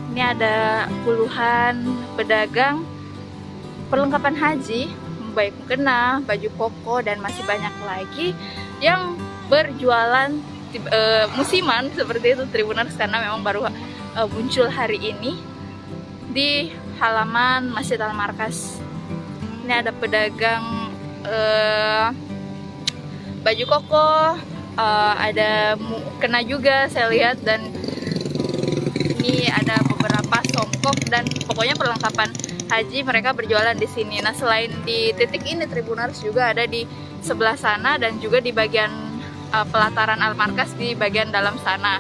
Ini ada puluhan pedagang perlengkapan haji, baik mukena, baju koko, dan masih banyak lagi yang berjualan musiman seperti itu Tribuners, karena memang baru muncul hari ini di halaman Masjid Al-Markas. Ini ada pedagang baju koko, ada mukena juga saya lihat, dan ini ada beberapa songkok dan pokoknya perlengkapan haji mereka berjualan di sini. Nah, selain di titik ini Tribuners, juga ada di sebelah sana dan juga di bagian pelataran Al-Markas di bagian dalam sana.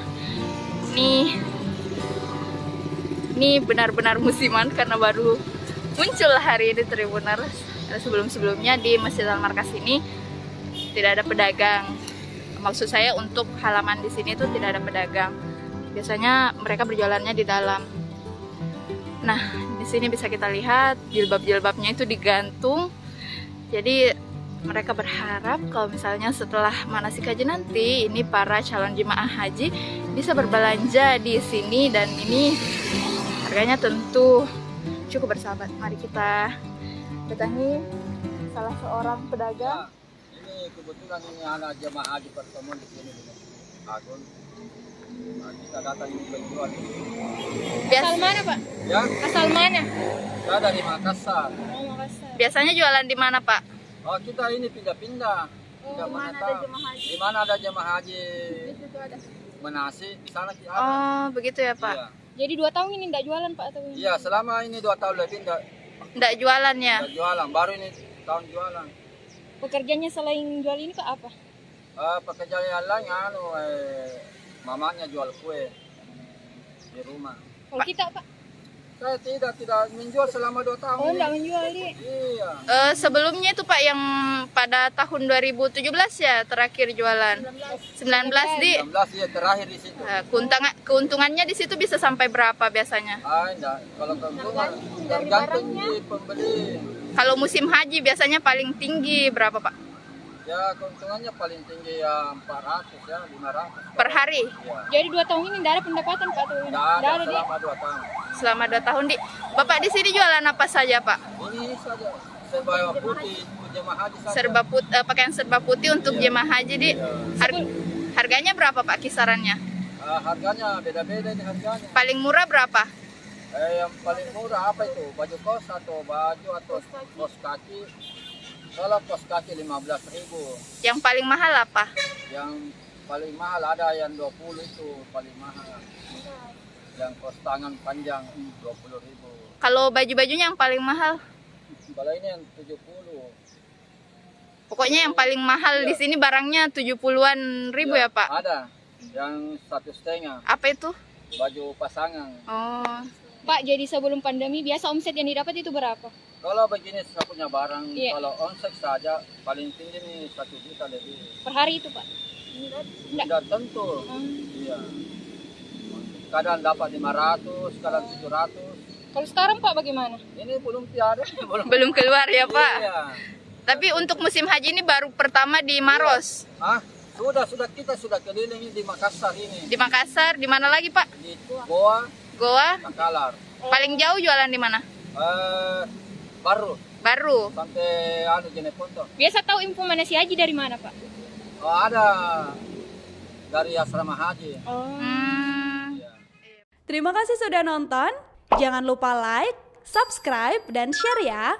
Ini benar-benar musiman karena baru muncul hari ini Tribuners. Sebelum-sebelumnya di Masjid Al-Markas ini tidak ada pedagang. Maksud saya untuk halaman di sini itu tidak ada pedagang. Biasanya mereka berjualannya di dalam. Nah, di sini bisa kita lihat jilbab-jilbabnya itu digantung. Jadi mereka berharap kalau misalnya setelah manasik haji nanti, ini para calon jemaah haji bisa berbelanja di sini, dan ini harganya tentu cukup bersahabat. Mari kita datangi salah seorang pedagang. Ini kebetulan ini anak jemaah haji pertemuan di sini dengan Agun. Nah, kita datang ini berjual. Asal mana, Pak? Ya, Asal mana? saya dari Makassar. Oh, Makassar. Biasanya jualan di mana, Pak? Oh, kita ini pindah-pindah. Tidak mana mana ada tahu. jemaah haji? Di mana ada jemaah haji Di situ ada. Manasik, di sana kita ada. Oh, begitu ya, Pak? Iya. Jadi 2 tahun ini nggak jualan Pak atau Iya, selama ini 2 tahun lebih Nggak jualan ya? tidak jualan. Baru ini tahun jualan. pekerjaannya selain jual ini Pak apa? Pekerjaan yang lain, mamanya jual kue di rumah. Kalau kita Pak? Saya tidak menjual selama 2 tahun. Oh ini. nggak menjual dia. Iya. Sebelumnya itu Pak yang pada tahun 2017 ya terakhir jualan. 19 di 16 ya terakhir di situ. keuntungannya di situ bisa sampai berapa biasanya? Enggak. Kalau keuntungan tergantung di pembeli. Kalau musim haji biasanya paling tinggi berapa Pak? Ya keuntungannya paling tinggi ya 400 ya 500 Per hari? Ya. Jadi 2 tahun ini nggak ada pendapatan Pak atau Nggak ada dia? selama 2 tahun. Selama 2 tahun di. Bapak di sini jualan apa saja Pak? Ini saja serba putih untuk jemaah haji saja. Pakaian serba putih untuk Iya. jemaah haji di. Harganya berapa Pak kisarannya? Harganya beda-beda ini harganya. Paling murah berapa? Yang paling murah apa itu? Baju kos atau baju atau kos kaki? Kalau kos kaki 15.000. Yang paling mahal apa? Yang paling mahal ada yang 20 itu paling mahal. Yang kos tangan panjang 20.000. Kalau baju-bajunya yang paling mahal? Kalau ini yang 70. Pokoknya yang paling mahal di sini barangnya 70-an ribu ya Pak? Ada. Yang 1,5. Apa itu? Baju pasangan. Oh, Pak jadi sebelum pandemi biasa omset yang didapat itu berapa? Kalau begini saya punya barang, Iya. kalau omset saja paling tinggi nih 1 juta lebih. Per hari itu Pak? Tidak tentu. Iya. Kadang dapat 500, kadang 700. Kalau sekarang Pak bagaimana? Ini belum tiada, belum keluar ya Pak? Iya. Tapi untuk musim haji ini baru pertama di Maros. Kita sudah keliling di Makassar ini. Di Makassar, di mana lagi Pak? Di Goa, Goa, Takalar. Paling jauh jualan di mana? Baru Baru. sampai Jeneponto. Biasa tahu info mana si Haji dari mana, Pak? Oh, ada dari asrama haji. Oh. Iya. Terima kasih sudah nonton. Jangan lupa like, subscribe, dan share ya.